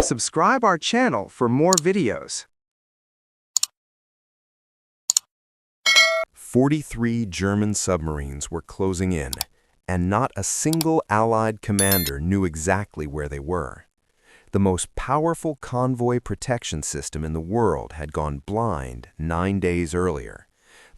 Subscribe our channel for more videos. 43 German submarines were closing in, and not a single Allied commander knew exactly where they were. The most powerful convoy protection system in the world had gone blind 9 days earlier.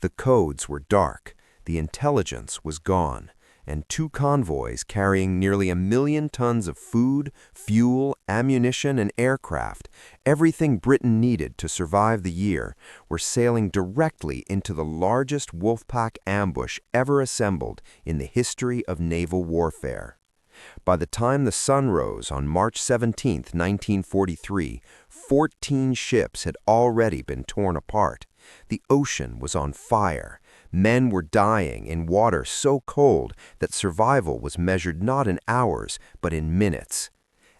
The codes were dark, the intelligence was gone, and 2 convoys carrying nearly 1 million tons of food, fuel, ammunition, and aircraft, everything Britain needed to survive the year, were sailing directly into the largest Wolfpack ambush ever assembled in the history of naval warfare. By the time the sun rose on March 17, 1943, 14 ships had already been torn apart. The ocean was on fire. Men were dying in water so cold that survival was measured not in hours, but in minutes.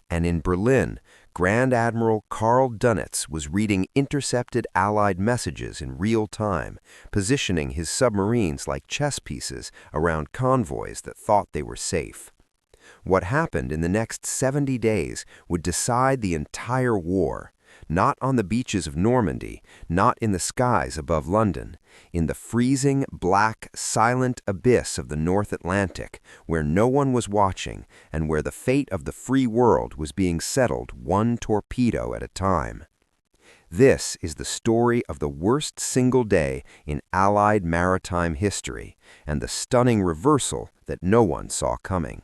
And in Berlin, Grand Admiral Karl Dönitz was reading intercepted Allied messages in real time, positioning his submarines like chess pieces around convoys that thought they were safe. What happened in the next 70 days would decide the entire war. Not on the beaches of Normandy, not in the skies above London, in the freezing, black, silent abyss of the North Atlantic, where no one was watching and where the fate of the free world was being settled one torpedo at a time. This is the story of the worst single day in Allied maritime history and the stunning reversal that no one saw coming.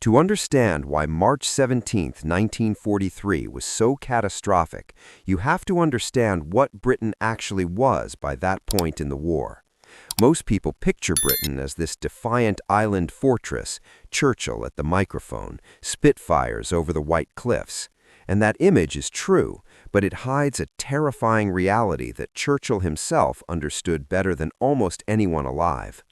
To understand why March 17, 1943 was so catastrophic, you have to understand what Britain actually was by that point in the war. Most people picture Britain as this defiant island fortress, Churchill at the microphone, Spitfires over the White Cliffs. And that image is true, but it hides a terrifying reality that Churchill himself understood better than almost anyone alive.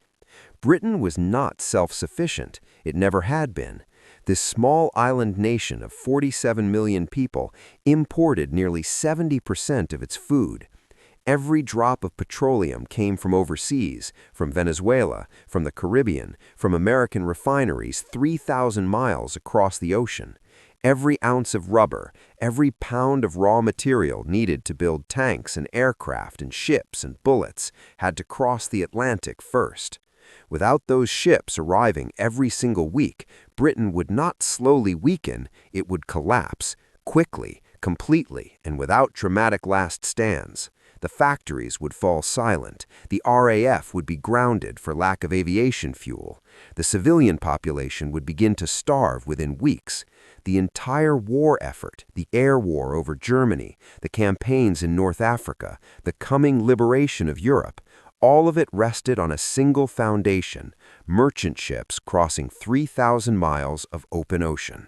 Britain was not self-sufficient. It never had been. This small island nation of 47 million people imported nearly 70% of its food. Every drop of petroleum came from overseas, from Venezuela, from the Caribbean, from American refineries 3,000 miles across the ocean. Every ounce of rubber, every pound of raw material needed to build tanks and aircraft and ships and bullets had to cross the Atlantic first. Without those ships arriving every single week, Britain would not slowly weaken, it would collapse, quickly, completely, and without dramatic last stands. The factories would fall silent, the RAF would be grounded for lack of aviation fuel, the civilian population would begin to starve within weeks. The entire war effort, the air war over Germany, the campaigns in North Africa, the coming liberation of Europe, all of it rested on a single foundation: merchant ships crossing 3,000 miles of open ocean.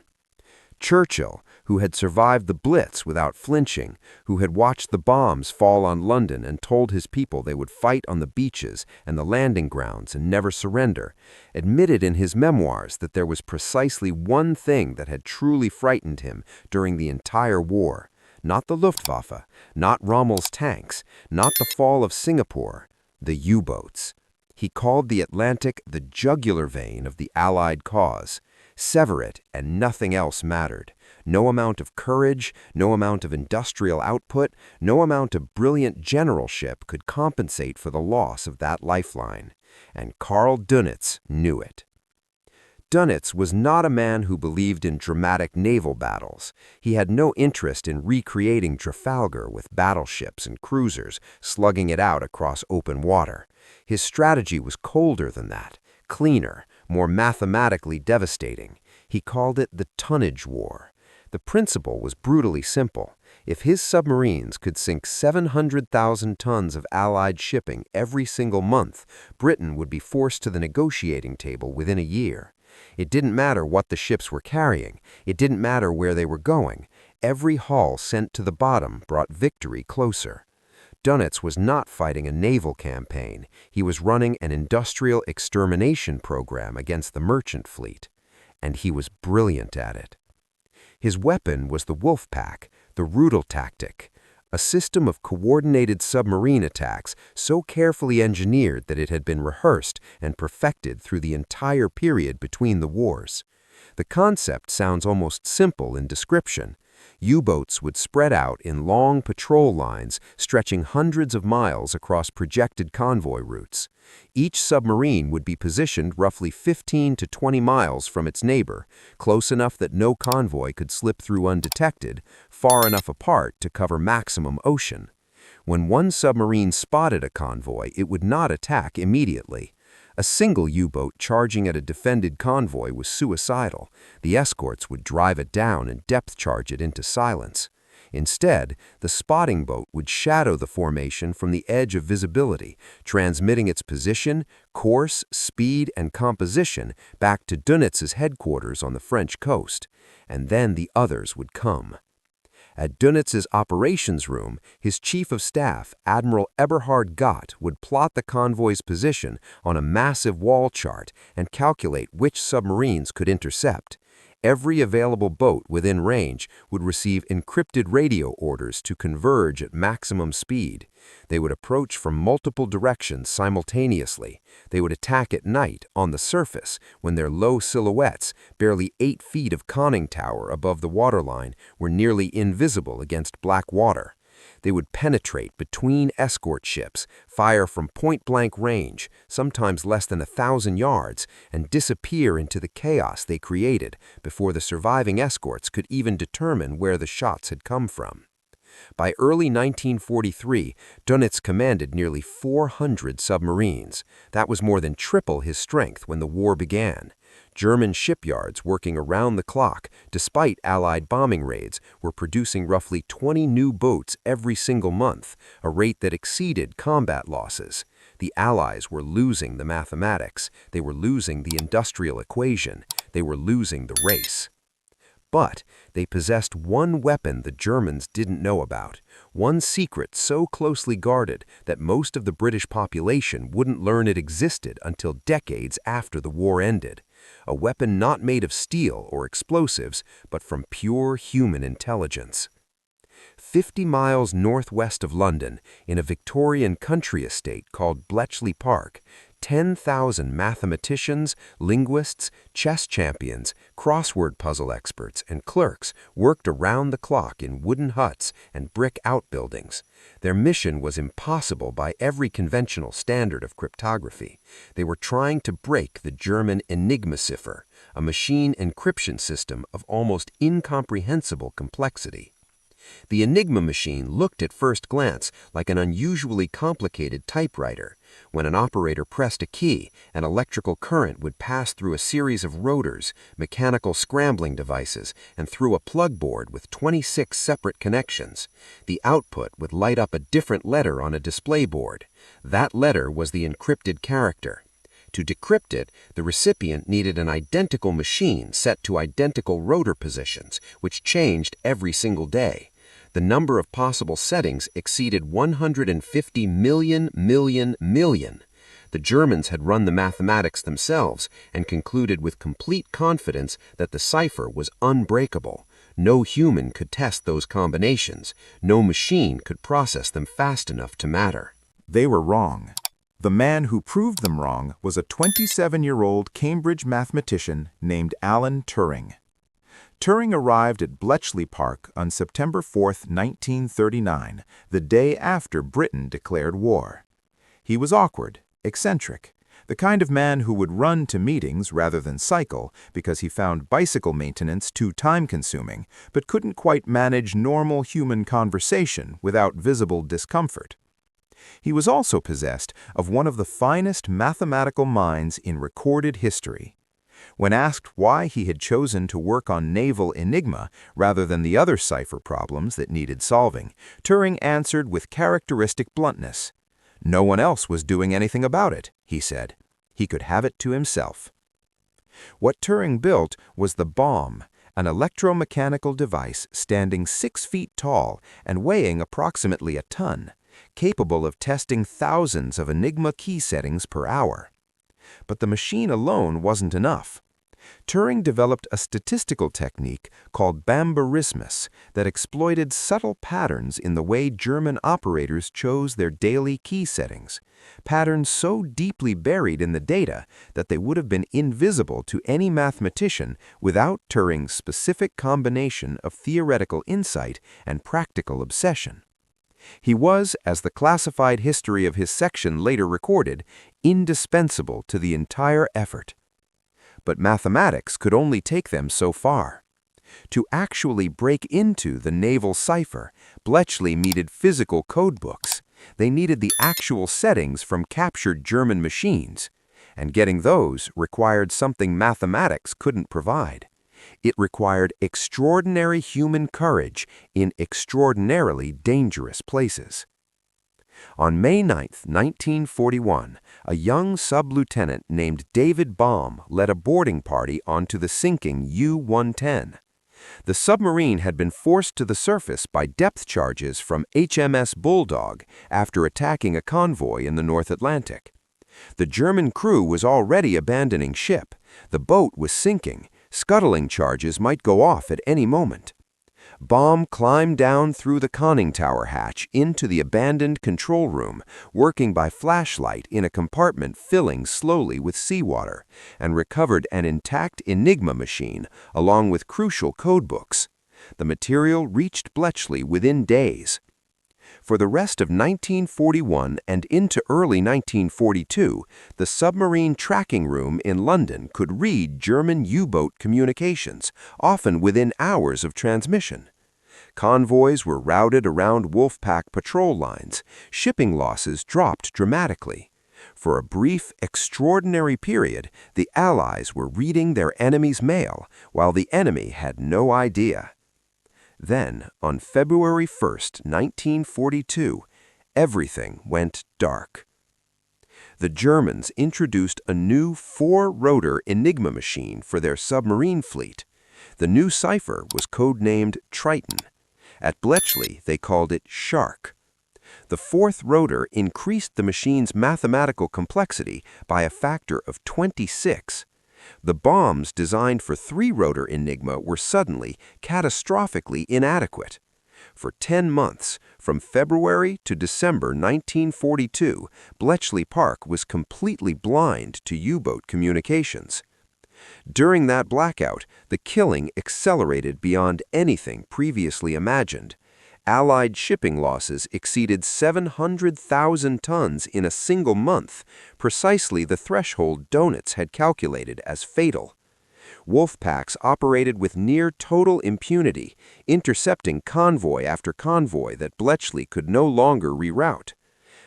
Churchill, who had survived the Blitz without flinching, who had watched the bombs fall on London and told his people they would fight on the beaches and the landing grounds and never surrender, admitted in his memoirs that there was precisely one thing that had truly frightened him during the entire war. Not the Luftwaffe, not Rommel's tanks, not the fall of Singapore. The U-boats. He called the Atlantic the jugular vein of the Allied cause. Sever it, and nothing else mattered. No amount of courage, no amount of industrial output, no amount of brilliant generalship could compensate for the loss of that lifeline. And Karl Dönitz knew it. Dönitz was not a man who believed in dramatic naval battles. He had no interest in recreating Trafalgar with battleships and cruisers, slugging it out across open water. His strategy was colder than that, cleaner, more mathematically devastating. He called it the tonnage war. The principle was brutally simple. If his submarines could sink 700,000 tons of Allied shipping every single month, Britain would be forced to the negotiating table within a year. It didn't matter what the ships were carrying. It didn't matter where they were going. Every haul sent to the bottom brought victory closer. Dönitz was not fighting a naval campaign. He was running an industrial extermination program against the merchant fleet. And he was brilliant at it. His weapon was the Wolfpack, the Rudel tactic, a system of coordinated submarine attacks so carefully engineered that it had been rehearsed and perfected through the entire period between the wars. The concept sounds almost simple in description. U-boats would spread out in long patrol lines stretching hundreds of miles across projected convoy routes. Each submarine would be positioned roughly 15 to 20 miles from its neighbor, close enough that no convoy could slip through undetected, far enough apart to cover maximum ocean. When one submarine spotted a convoy, it would not attack immediately. A single U-boat charging at a defended convoy was suicidal. The escorts would drive it down and depth charge it into silence. Instead, the spotting boat would shadow the formation from the edge of visibility, transmitting its position, course, speed, and composition back to Dönitz's headquarters on the French coast. And then the others would come. At Dönitz's operations room, his chief of staff, Admiral Eberhard Gott, would plot the convoy's position on a massive wall chart and calculate which submarines could intercept. Every available boat within range would receive encrypted radio orders to converge at maximum speed. They would approach from multiple directions simultaneously. They would attack at night, on the surface, when their low silhouettes, barely 8 feet of conning tower above the waterline, were nearly invisible against black water. They would penetrate between escort ships, fire from point-blank range, sometimes less than 1,000 yards, and disappear into the chaos they created before the surviving escorts could even determine where the shots had come from. By early 1943, Dönitz commanded nearly 400 submarines. That was more than triple his strength when the war began. German shipyards working around the clock, despite Allied bombing raids, were producing roughly 20 new boats every single month, a rate that exceeded combat losses. The Allies were losing the mathematics. They were losing the industrial equation. They were losing the race. But they possessed one weapon the Germans didn't know about, one secret so closely guarded that most of the British population wouldn't learn it existed until decades after the war ended. A weapon not made of steel or explosives, but from pure human intelligence. 50 miles northwest of London, in a Victorian country estate called Bletchley Park, 10,000 mathematicians, linguists, chess champions, crossword puzzle experts, and clerks worked around the clock in wooden huts and brick outbuildings. Their mission was impossible by every conventional standard of cryptography. They were trying to break the German Enigma cipher, a machine encryption system of almost incomprehensible complexity. The Enigma machine looked at first glance like an unusually complicated typewriter. When an operator pressed a key, an electrical current would pass through a series of rotors, mechanical scrambling devices, and through a plug board with 26 separate connections. The output would light up a different letter on a display board. That letter was the encrypted character. To decrypt it, the recipient needed an identical machine set to identical rotor positions, which changed every single day. The number of possible settings exceeded 150 million. The Germans had run the mathematics themselves and concluded with complete confidence that the cipher was unbreakable. No human could test those combinations. No machine could process them fast enough to matter. They were wrong. The man who proved them wrong was a 27-year-old Cambridge mathematician named Alan Turing. Turing arrived at Bletchley Park on September 4, 1939, the day after Britain declared war. He was awkward, eccentric, the kind of man who would run to meetings rather than cycle because he found bicycle maintenance too time-consuming, but couldn't quite manage normal human conversation without visible discomfort. He was also possessed of one of the finest mathematical minds in recorded history. When asked why he had chosen to work on naval Enigma rather than the other cipher problems that needed solving, Turing answered with characteristic bluntness. No one else was doing anything about it, he said. He could have it to himself. What Turing built was the bomb, an electromechanical device standing 6 feet tall and weighing approximately a ton, capable of testing thousands of Enigma key settings per hour. But the machine alone wasn't enough. Turing developed a statistical technique called Bambarismus that exploited subtle patterns in the way German operators chose their daily key settings, patterns so deeply buried in the data that they would have been invisible to any mathematician without Turing's specific combination of theoretical insight and practical obsession. He was, as the classified history of his section later recorded, indispensable to the entire effort. But mathematics could only take them so far. To actually break into the naval cipher, Bletchley needed physical codebooks. They needed the actual settings from captured German machines, and getting those required something mathematics couldn't provide. It required extraordinary human courage in extraordinarily dangerous places. On May 9, 1941, a young sub-lieutenant named David Baum led a boarding party onto the sinking U-110. The submarine had been forced to the surface by depth charges from HMS Bulldog after attacking a convoy in the North Atlantic. The German crew was already abandoning ship. The boat was sinking. Scuttling charges might go off at any moment. Baum climbed down through the conning tower hatch into the abandoned control room, working by flashlight in a compartment filling slowly with seawater, and recovered an intact Enigma machine along with crucial codebooks. The material reached Bletchley within days. For the rest of 1941 and into early 1942, the submarine tracking room in London could read German U-boat communications, often within hours of transmission. Convoys were routed around Wolfpack patrol lines. Shipping losses dropped dramatically. For a brief, extraordinary period, the Allies were reading their enemy's mail, while the enemy had no idea. Then, on February 1, 1942, everything went dark. The Germans introduced a new 4-rotor Enigma machine for their submarine fleet. The new cipher was codenamed Triton. At Bletchley, they called it Shark. The 4th rotor increased the machine's mathematical complexity by a factor of 26. The bombs designed for 3-rotor Enigma were suddenly, catastrophically inadequate. For 10 months, from February to December 1942, Bletchley Park was completely blind to U-boat communications. During that blackout, the killing accelerated beyond anything previously imagined. Allied shipping losses exceeded 700,000 tons in a single month, precisely the threshold Donitz had calculated as fatal. Wolfpacks operated with near total impunity, intercepting convoy after convoy that Bletchley could no longer reroute.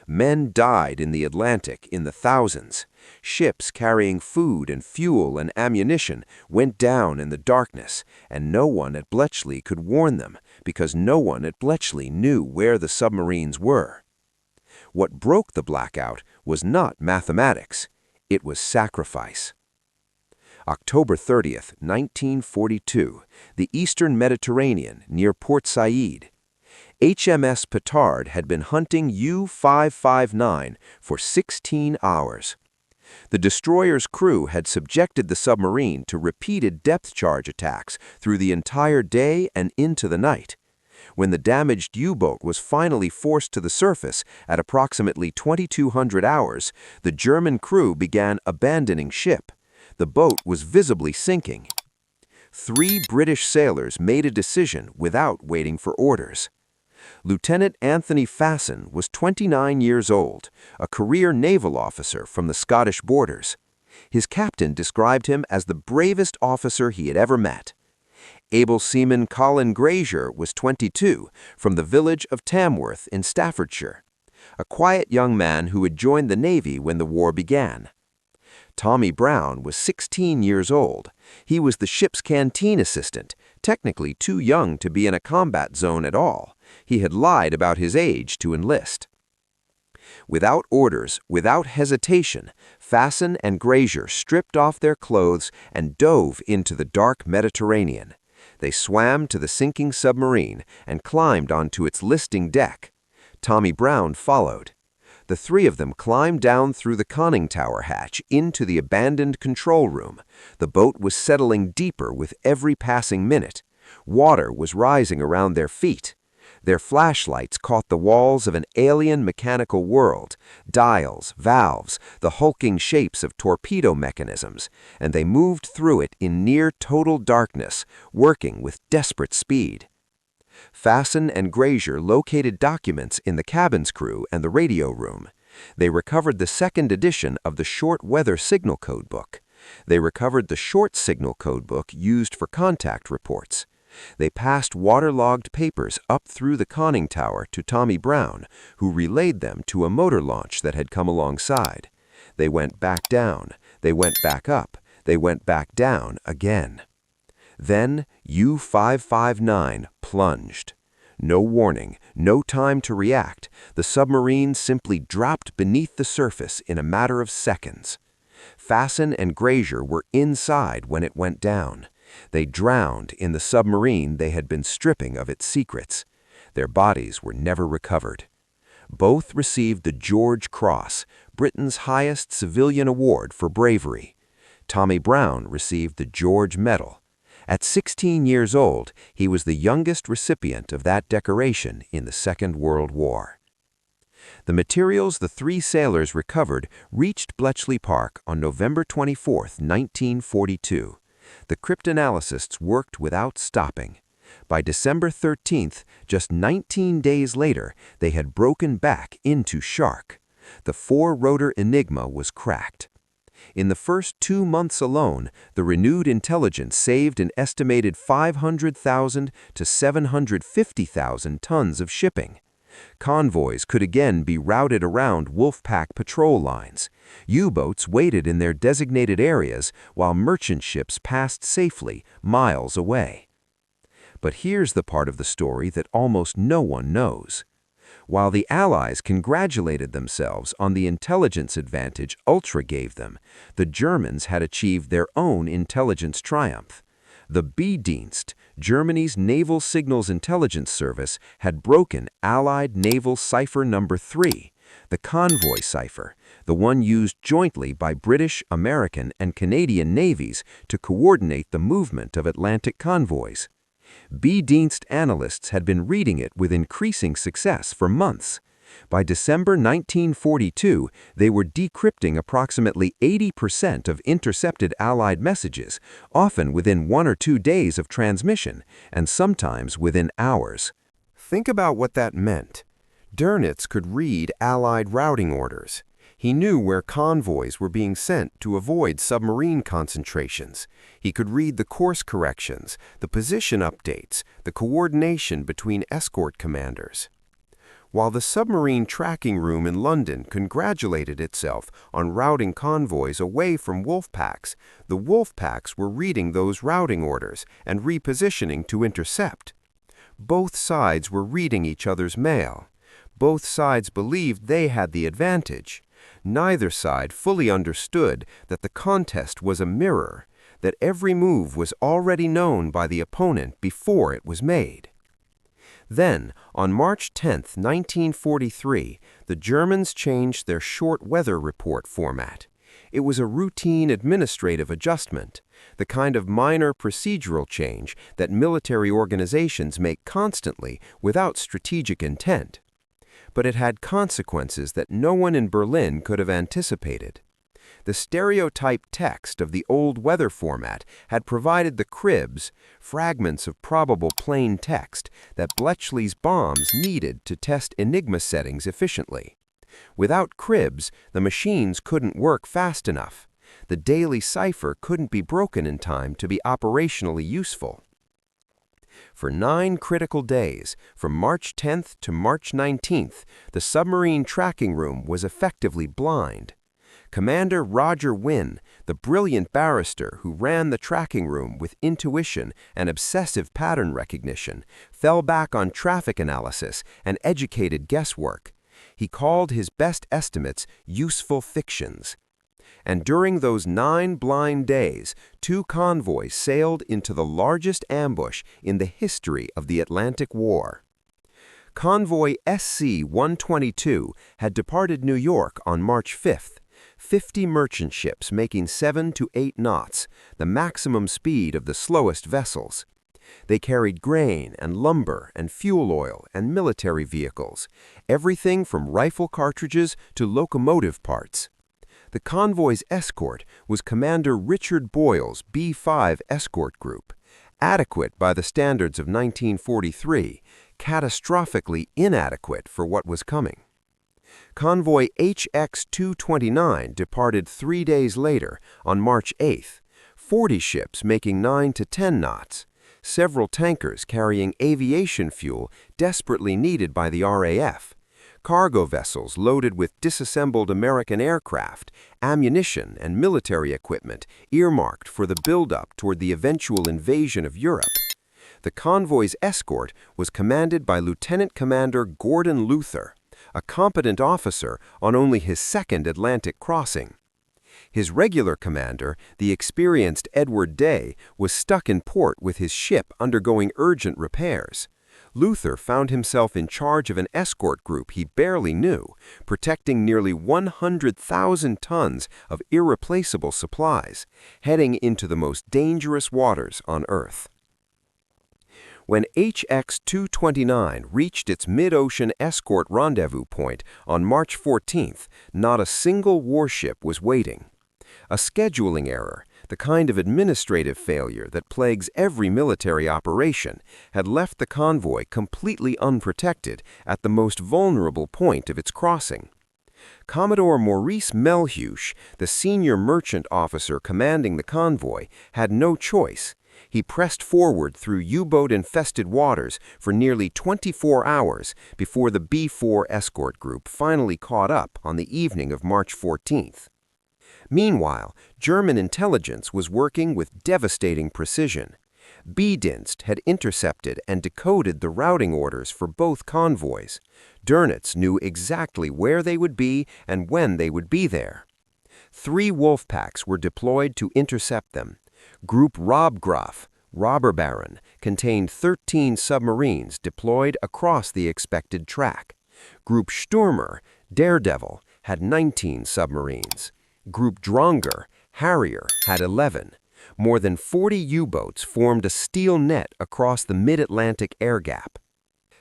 Men died in the Atlantic in the thousands. Ships carrying food and fuel and ammunition went down in the darkness, and no one at Bletchley could warn them because no one at Bletchley knew where the submarines were. What broke the blackout was not mathematics. It was sacrifice. October 30, 1942, the eastern Mediterranean near Port Said. HMS Petard had been hunting U-559 for 16 hours. The destroyer's crew had subjected the submarine to repeated depth charge attacks through the entire day and into the night. When the damaged U-boat was finally forced to the surface at approximately 2200 hours, the German crew began abandoning ship. The boat was visibly sinking. 3 British sailors made a decision without waiting for orders. Lieutenant Anthony Fasson was 29 years old, a career naval officer from the Scottish borders. His captain described him as the bravest officer he had ever met. Able seaman Colin Grazier was 22, from the village of Tamworth in Staffordshire, a quiet young man who had joined the Navy when the war began. Tommy Brown was 16 years old. He was the ship's canteen assistant, technically too young to be in a combat zone at all. He had lied about his age to enlist. Without orders, without hesitation, Fasson and Grazier stripped off their clothes and dove into the dark Mediterranean. They swam to the sinking submarine and climbed onto its listing deck. Tommy Brown followed. The three of them climbed down through the conning tower hatch into the abandoned control room. The boat was settling deeper with every passing minute. Water was rising around their feet. Their flashlights caught the walls of an alien mechanical world, dials, valves, the hulking shapes of torpedo mechanisms, and they moved through it in near total darkness, working with desperate speed. Fasson and Grazier located documents in the cabin's crew and the radio room. They recovered the second edition of the short weather signal code book. They recovered the short signal code book used for contact reports. They passed waterlogged papers up through the conning tower to Tommy Brown, who relayed them to a motor launch that had come alongside. They went back down. They went back up. They went back down again. Then U-559 plunged. No warning, no time to react. The submarine simply dropped beneath the surface in a matter of seconds. Fasson and Grazier were inside when it went down. They drowned in the submarine they had been stripping of its secrets. Their bodies were never recovered. Both received the George Cross, Britain's highest civilian award for bravery. Tommy Brown received the George Medal. At 16 years old, he was the youngest recipient of that decoration in the Second World War. The materials the three sailors recovered reached Bletchley Park on November 24, 1942. The cryptanalysts worked without stopping. By December 13th, just 19 days later, they had broken back into Shark. The four-rotor Enigma was cracked. In the first 2 months alone, the renewed intelligence saved an estimated 500,000 to 750,000 tons of shipping. Convoys could again be routed around Wolfpack patrol lines. U-boats waited in their designated areas while merchant ships passed safely miles away. But here's the part of the story that almost no one knows. While the Allies congratulated themselves on the intelligence advantage Ultra gave them, the Germans had achieved their own intelligence triumph. The B-Dienst, Germany's Naval Signals Intelligence Service, had broken Allied Naval Cipher No. 3, the convoy cipher, the one used jointly by British, American, and Canadian navies to coordinate the movement of Atlantic convoys. B-Dienst analysts had been reading it with increasing success for months. By December 1942, they were decrypting approximately 80% of intercepted Allied messages, often within 1 or 2 days of transmission, and sometimes within hours. Think about what that meant. Dönitz could read Allied routing orders. He knew where convoys were being sent to avoid submarine concentrations. He could read the course corrections, the position updates, the coordination between escort commanders. While the submarine tracking room in London congratulated itself on routing convoys away from Wolfpacks, the Wolfpacks were reading those routing orders and repositioning to intercept. Both sides were reading each other's mail. Both sides believed they had the advantage. Neither side fully understood that the contest was a mirror, that every move was already known by the opponent before it was made. Then, on March 10, 1943, the Germans changed their short weather report format. It was a routine administrative adjustment, the kind of minor procedural change that military organizations make constantly without strategic intent. But it had consequences that no one in Berlin could have anticipated. The stereotyped text of the old weather format had provided the cribs, fragments of probable plain text, that Bletchley's bombs needed to test Enigma settings efficiently. Without cribs, the machines couldn't work fast enough. The daily cipher couldn't be broken in time to be operationally useful. For 9 critical days, from March 10th to March 19th, the submarine tracking room was effectively blind. Commander Roger Wynne, the brilliant barrister who ran the tracking room with intuition and obsessive pattern recognition, fell back on traffic analysis and educated guesswork. He called his best estimates useful fictions. And during those 9 blind days, 2 convoys sailed into the largest ambush in the history of the Atlantic War. Convoy SC-122 had departed New York on March 5th, 50 merchant ships making 7 to 8 knots, the maximum speed of the slowest vessels. They carried grain and lumber and fuel oil and military vehicles, everything from rifle cartridges to locomotive parts. The convoy's escort was Commander Richard Boyle's B-5 escort group, adequate by the standards of 1943, catastrophically inadequate for what was coming. Convoy HX-229 departed 3 days later, on March 8th, 40 ships making 9 to 10 knots, several tankers carrying aviation fuel desperately needed by the RAF, cargo vessels loaded with disassembled American aircraft, ammunition, and military equipment earmarked for the buildup toward the eventual invasion of Europe. The convoy's escort was commanded by Lieutenant Commander Gordon Luther, a competent officer on only his second Atlantic crossing. His regular commander, the experienced Edward Day, was stuck in port with his ship undergoing urgent repairs. Luther found himself in charge of an escort group he barely knew, protecting nearly 100,000 tons of irreplaceable supplies, heading into the most dangerous waters on Earth. When HX-229 reached its mid-ocean escort rendezvous point on March 14th, not a single warship was waiting. A scheduling error, the kind of administrative failure that plagues every military operation, had left the convoy completely unprotected at the most vulnerable point of its crossing. Commodore Maurice Melhuish, the senior merchant officer commanding the convoy, had no choice. He pressed forward through U-boat-infested waters for nearly 24 hours before the B-4 escort group finally caught up on the evening of March 14th. Meanwhile, German intelligence was working with devastating precision. B-Dienst had intercepted and decoded the routing orders for both convoys. Dönitz knew exactly where they would be and when they would be there. 3 wolf packs were deployed to intercept them. Group Robgraf, Robber Baron, contained 13 submarines deployed across the expected track. Group Stürmer, Daredevil, had 19 submarines. Group Dronger, Harrier, had 11. More than 40 U-boats formed a steel net across the mid-Atlantic air gap.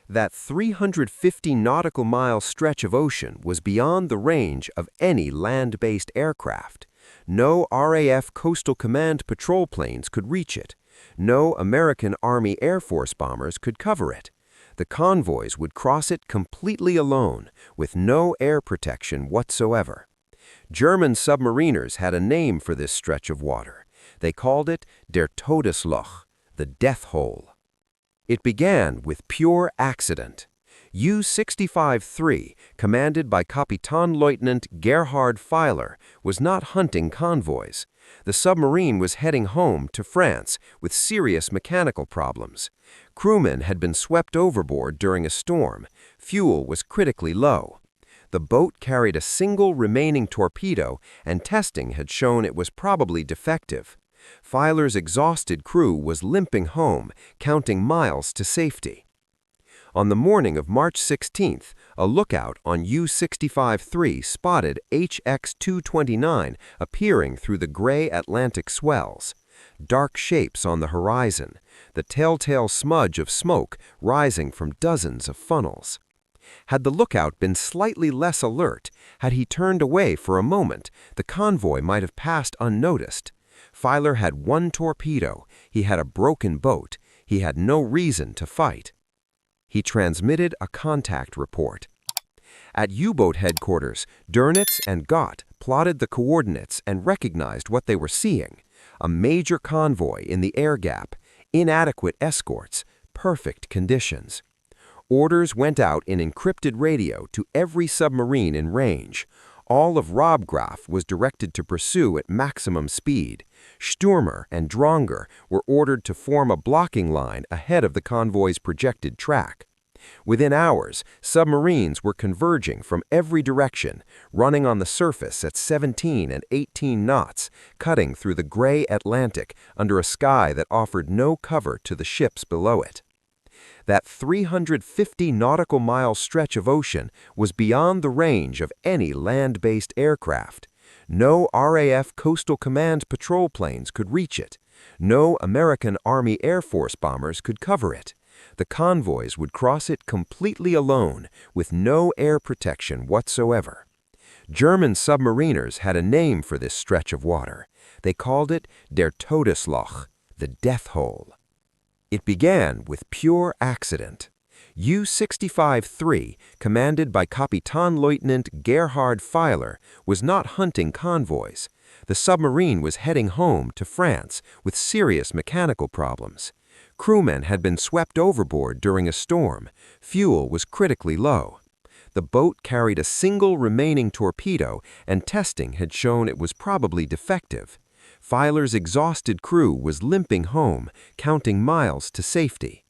That 350 nautical mile stretch of ocean was beyond the range of any land-based aircraft. No RAF Coastal Command patrol planes could reach it. No American Army Air Force bombers could cover it. The convoys would cross it completely alone, with no air protection whatsoever. German submariners had a name for this stretch of water. They called it Der Todesloch, the death hole. It began with pure accident. U-65-3, commanded by Kapitänleutnant Gerhard Feiler, was not hunting convoys. The submarine was heading home to France with serious mechanical problems. Crewmen had been swept overboard during a storm. Fuel was critically low. The boat carried a single remaining torpedo, and testing had shown it was probably defective. Feiler's exhausted crew was limping home, counting miles to safety. On the morning of March 16th, a lookout on U-65-3 spotted HX-229 appearing through the gray Atlantic swells. Dark shapes on the horizon, the telltale smudge of smoke rising from dozens of funnels. Had the lookout been slightly less alert, had he turned away for a moment, the convoy might have passed unnoticed. Feiler had 1 torpedo, he had a broken boat, he had no reason to fight. He transmitted a contact report. At U-boat headquarters, Dönitz and Gott plotted the coordinates and recognized what they were seeing: a major convoy in the air gap, inadequate escorts, perfect conditions. Orders went out in encrypted radio to every submarine in range. All of Robgraf was directed to pursue at maximum speed. Stürmer and Dronger were ordered to form a blocking line ahead of the convoy's projected track. Within hours, submarines were converging from every direction, running on the surface at 17 and 18 knots, cutting through the gray Atlantic under a sky that offered no cover to the ships below it. That 350 nautical mile stretch of ocean was beyond the range of any land-based aircraft. No RAF Coastal Command patrol planes could reach it. No American Army Air Force bombers could cover it. The convoys would cross it completely alone, with no air protection whatsoever. German submariners had a name for this stretch of water. They called it Der Todesloch, the death hole. It began with pure accident. U-65-3, commanded by Kapitänleutnant Gerhard Feiler, was not hunting convoys. The submarine was heading home to France with serious mechanical problems. Crewmen had been swept overboard during a storm. Fuel was critically low. The boat carried a single remaining torpedo, and testing had shown it was probably defective. Feiler's exhausted crew was limping home, counting miles to safety.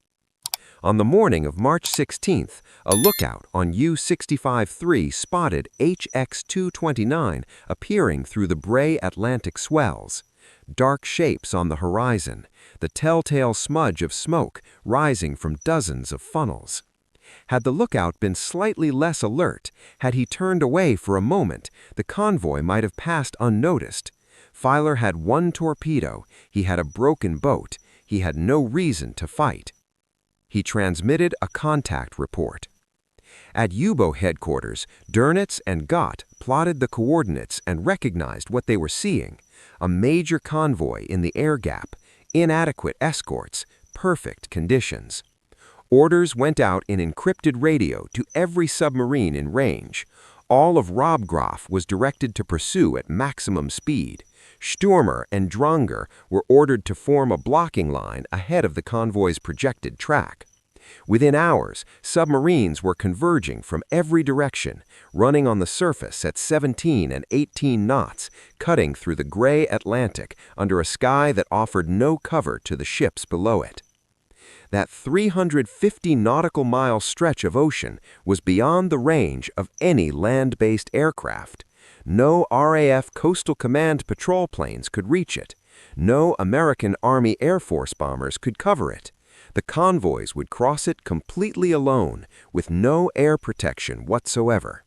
On the morning of March 16th, a lookout on U-65-3 spotted HX-229 appearing through the Bray Atlantic swells. Dark shapes on the horizon, the telltale smudge of smoke rising from dozens of funnels. Had the lookout been slightly less alert, had he turned away for a moment, the convoy might have passed unnoticed. Feiler had one torpedo, he had a broken boat, he had no reason to fight. He transmitted a contact report. At U-boat headquarters, Dönitz and Gott plotted the coordinates and recognized what they were seeing: a major convoy in the air gap, inadequate escorts, perfect conditions. Orders went out in encrypted radio to every submarine in range. All of Robgraf was directed to pursue at maximum speed. Stürmer and Dranger were ordered to form a blocking line ahead of the convoy's projected track. Within hours, submarines were converging from every direction, running on the surface at 17 and 18 knots, cutting through the gray Atlantic under a sky that offered no cover to the ships below it. That 350 nautical mile stretch of ocean was beyond the range of any land-based aircraft. No RAF Coastal Command patrol planes could reach it. No American Army Air Force bombers could cover it. The convoys would cross it completely alone, with no air protection whatsoever.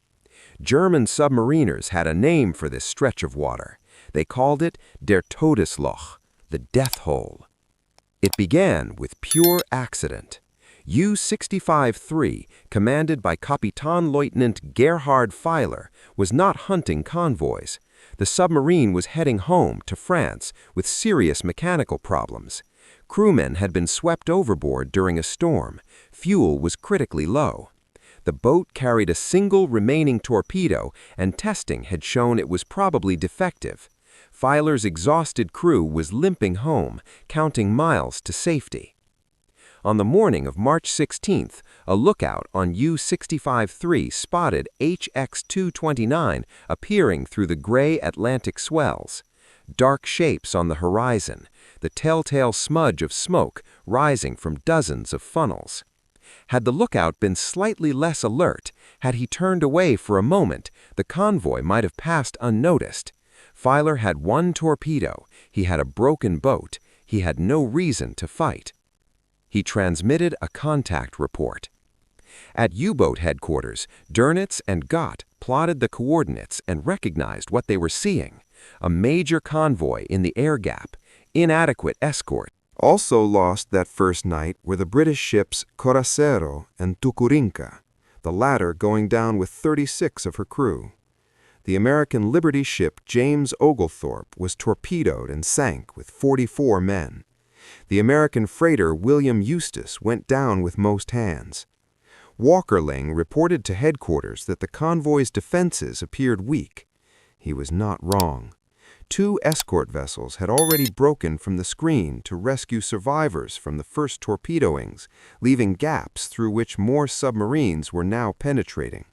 German submariners had a name for this stretch of water. They called it Der Todesloch, the death hole. It began with pure accident. U-65-3, commanded by Kapitänleutnant Gerhard Feiler, was not hunting convoys. The submarine was heading home to France with serious mechanical problems. Crewmen had been swept overboard during a storm. Fuel was critically low. The boat carried a single remaining torpedo, and testing had shown it was probably defective. Feiler's exhausted crew was limping home, counting miles to safety. On the morning of March 16th, a lookout on U-65-3 spotted HX-229 appearing through the gray Atlantic swells. Dark shapes on the horizon, the telltale smudge of smoke rising from dozens of funnels. Had the lookout been slightly less alert, had he turned away for a moment, the convoy might have passed unnoticed. Feiler had one torpedo, he had a broken boat, he had no reason to fight. He transmitted a contact report. At U-boat headquarters, Dönitz and Gott plotted the coordinates and recognized what they were seeing: a major convoy in the air gap, inadequate escort. Also lost that first night were the British ships Coracero and Tucurinca, the latter going down with 36 of her crew. The American Liberty ship James Oglethorpe was torpedoed and sank with 44 men. The American freighter William Eustis went down with most hands. Walkerling reported to headquarters that the convoy's defenses appeared weak. He was not wrong. 2 escort vessels had already broken from the screen to rescue survivors from the first torpedoings, leaving gaps through which more submarines were now penetrating.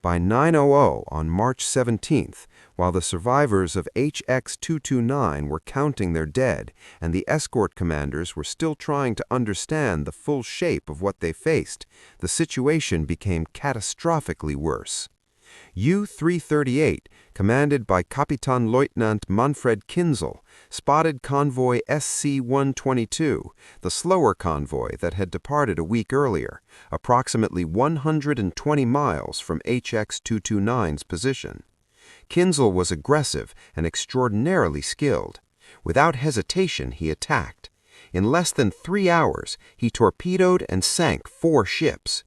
By 9:00 on March 17th, while the survivors of HX-229 were counting their dead and the escort commanders were still trying to understand the full shape of what they faced, the situation became catastrophically worse. U-338, commanded by Kapitänleutnant Manfred Kinzel, spotted convoy SC-122, the slower convoy that had departed a week earlier, approximately 120 miles from HX-229's position. Kinzel was aggressive and extraordinarily skilled. Without hesitation, he attacked. In less than 3 hours, he torpedoed and sank 4 ships.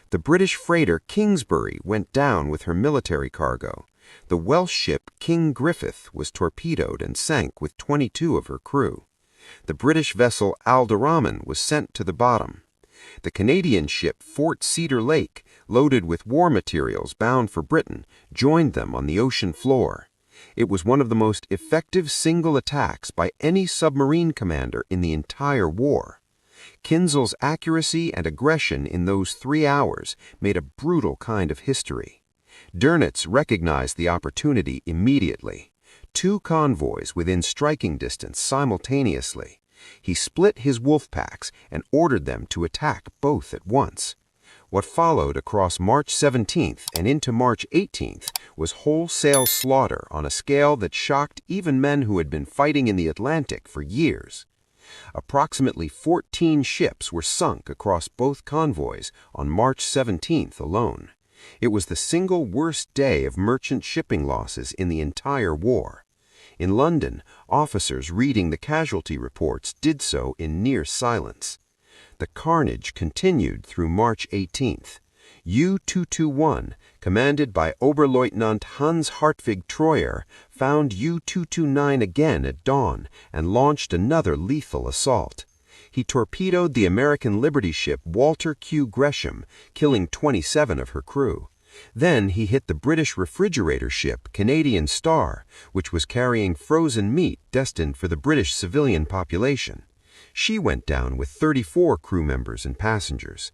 The British freighter Kingsbury went down with her military cargo. The Welsh ship King Griffith was torpedoed and sank with 22 of her crew. The British vessel Alderaan was sent to the bottom. The Canadian ship Fort Cedar Lake, loaded with war materials bound for Britain, joined them on the ocean floor. It was one of the most effective single attacks by any submarine commander in the entire war. Kinzel's accuracy and aggression in those 3 hours made a brutal kind of history. Dönitz recognized the opportunity immediately. 2 convoys within striking distance simultaneously. He split his wolf packs and ordered them to attack both at once. What followed across March 17th and into March 18th was wholesale slaughter on a scale that shocked even men who had been fighting in the Atlantic for years. Approximately 14 ships were sunk across both convoys on March 17th alone. It was the single worst day of merchant shipping losses in the entire war. In London, officers reading the casualty reports did so in near silence. The carnage continued through March 18th. U-221, commanded by Oberleutnant Hans Hartwig Treuer, found U-229 again at dawn and launched another lethal assault. He torpedoed the American Liberty ship Walter Q. Gresham, killing 27 of her crew. Then he hit the British refrigerator ship Canadian Star, which was carrying frozen meat destined for the British civilian population. She went down with 34 crew members and passengers.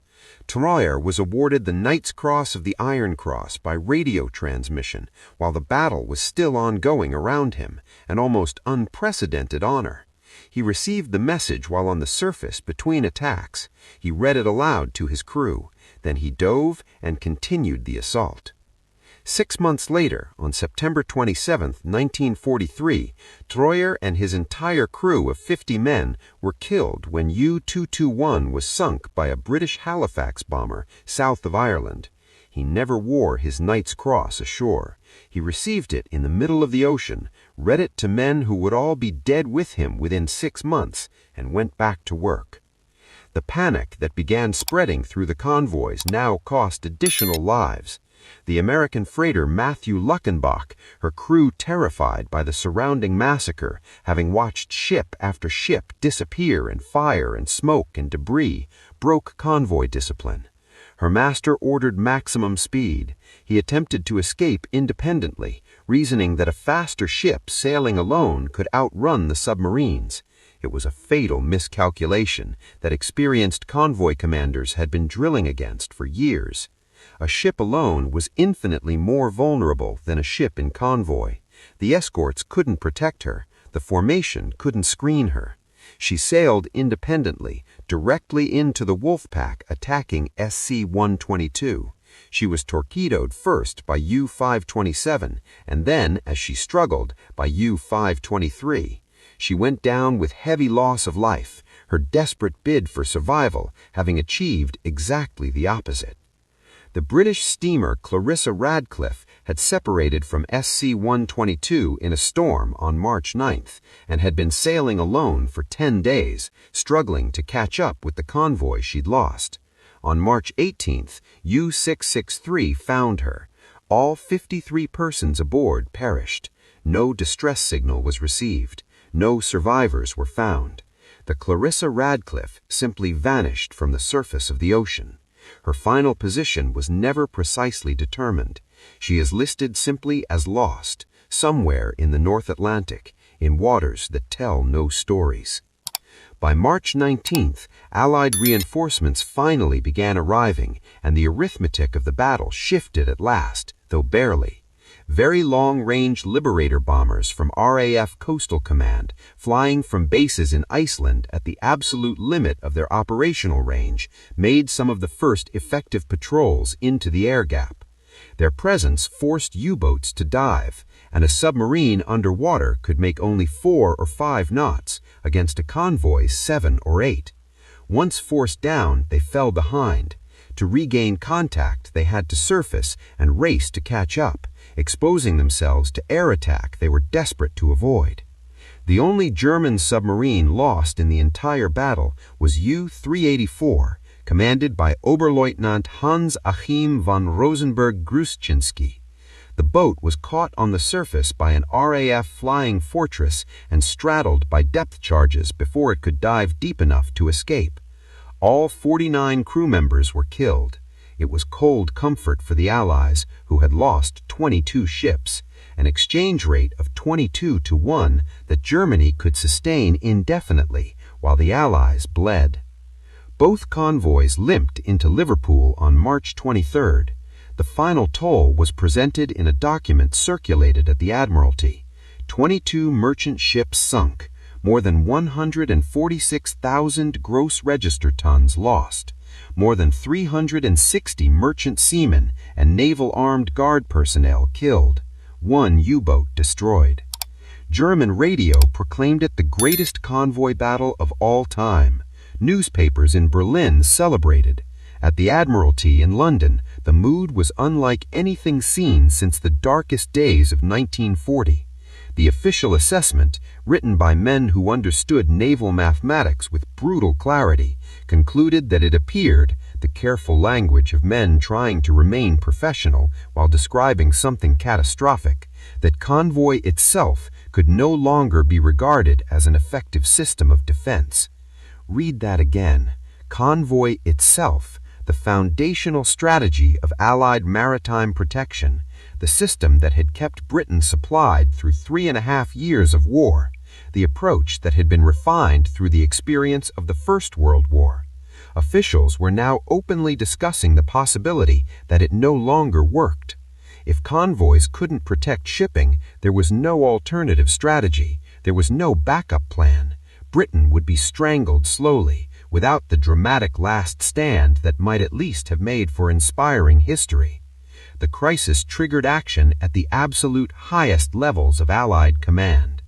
Treuer was awarded the Knight's Cross of the Iron Cross by radio transmission while the battle was still ongoing around him, an almost unprecedented honor. He received the message while on the surface between attacks. He read it aloud to his crew. Then he dove and continued the assault. 6 months later, on September 27, 1943, Treuer and his entire crew of 50 men were killed when U-221 was sunk by a British Halifax bomber south of Ireland. He never wore his Knight's Cross ashore. He received it in the middle of the ocean, read it to men who would all be dead with him within 6 months, and went back to work. The panic that began spreading through the convoys now cost additional lives. The American freighter Matthew Luckenbach, her crew terrified by the surrounding massacre, having watched ship after ship disappear in fire and smoke and debris, broke convoy discipline. Her master ordered maximum speed. He attempted to escape independently, reasoning that a faster ship sailing alone could outrun the submarines. It was a fatal miscalculation that experienced convoy commanders had been drilling against for years. A ship alone was infinitely more vulnerable than a ship in convoy. The escorts couldn't protect her. The formation couldn't screen her. She sailed independently, directly into the wolf pack attacking SC-122. She was torpedoed first by U-527, and then, as she struggled, by U-523. She went down with heavy loss of life, her desperate bid for survival having achieved exactly the opposite. The British steamer Clarissa Radcliffe had separated from SC-122 in a storm on March 9th and had been sailing alone for 10 days, struggling to catch up with the convoy she'd lost. On March 18th, U-663 found her. All 53 persons aboard perished. No distress signal was received. No survivors were found. The Clarissa Radcliffe simply vanished from the surface of the ocean. Her final position was never precisely determined. She is listed simply as lost, somewhere in the North Atlantic, in waters that tell no stories. By March 19th, Allied reinforcements finally began arriving, and the arithmetic of the battle shifted at last, though barely. Very long-range Liberator bombers from RAF Coastal Command, flying from bases in Iceland at the absolute limit of their operational range, made some of the first effective patrols into the air gap. Their presence forced U-boats to dive, and a submarine underwater could make only 4 or 5 knots against a convoy's 7 or 8. Once forced down, they fell behind. To regain contact, they had to surface and race to catch up, exposing themselves to air attack they were desperate to avoid. The only German submarine lost in the entire battle was U-384, commanded by Oberleutnant Hans-Achim von Rosenberg-Gruszczynski. The boat was caught on the surface by an RAF flying fortress and straddled by depth charges before it could dive deep enough to escape. All 49 crew members were killed. It was cold comfort for the Allies, who had lost 22 ships, an exchange rate of 22-1 that Germany could sustain indefinitely while the Allies bled. Both convoys limped into Liverpool on March 23rd. The final toll was presented in a document circulated at the Admiralty. 22 merchant ships sunk, more than 146,000 gross register tons lost, more than 360 merchant seamen and naval armed guard personnel killed, 1 U-boat destroyed. German radio proclaimed it the greatest convoy battle of all time. Newspapers in Berlin celebrated. At the Admiralty in London, the mood was unlike anything seen since the darkest days of 1940. The official assessment, written by men who understood naval mathematics with brutal clarity, concluded that it appeared, the careful language of men trying to remain professional while describing something catastrophic, that convoy itself could no longer be regarded as an effective system of defense. Read that again. Convoy itself, the foundational strategy of Allied maritime protection, the system that had kept Britain supplied through 3.5 years of war, the approach that had been refined through the experience of the First World War. Officials were now openly discussing the possibility that it no longer worked. If convoys couldn't protect shipping, there was no alternative strategy, there was no backup plan. Britain would be strangled slowly, without the dramatic last stand that might at least have made for inspiring history. The crisis triggered action at the absolute highest levels of Allied command.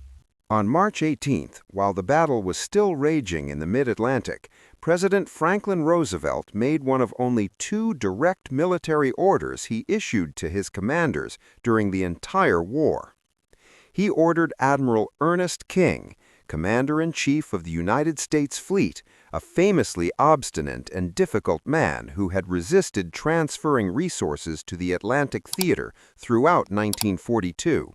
On March 18th, while the battle was still raging in the mid-Atlantic, President Franklin Roosevelt made one of only 2 direct military orders he issued to his commanders during the entire war. He ordered Admiral Ernest King, Commander-in-Chief of the United States Fleet, a famously obstinate and difficult man who had resisted transferring resources to the Atlantic theater throughout 1942,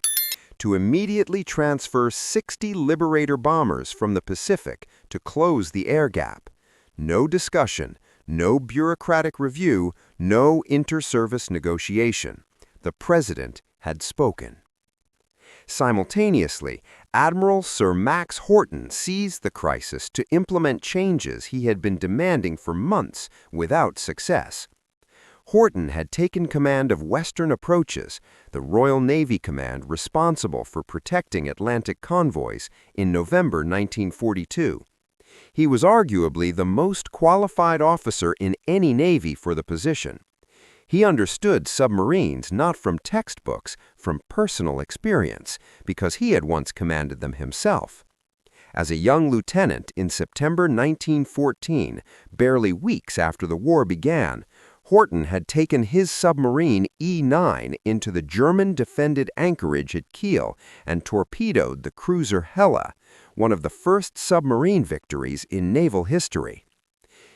to immediately transfer 60 Liberator bombers from the Pacific to close the air gap. No discussion, no bureaucratic review, no inter-service negotiation. The President had spoken. Simultaneously, Admiral Sir Max Horton seized the crisis to implement changes he had been demanding for months without success. Horton had taken command of Western Approaches, the Royal Navy command responsible for protecting Atlantic convoys, in November 1942. He was arguably the most qualified officer in any navy for the position. He understood submarines not from textbooks, from personal experience, because he had once commanded them himself. As a young lieutenant in September 1914, barely weeks after the war began, Horton had taken his submarine E-9 into the German-defended anchorage at Kiel and torpedoed the cruiser Hella, one of the first submarine victories in naval history.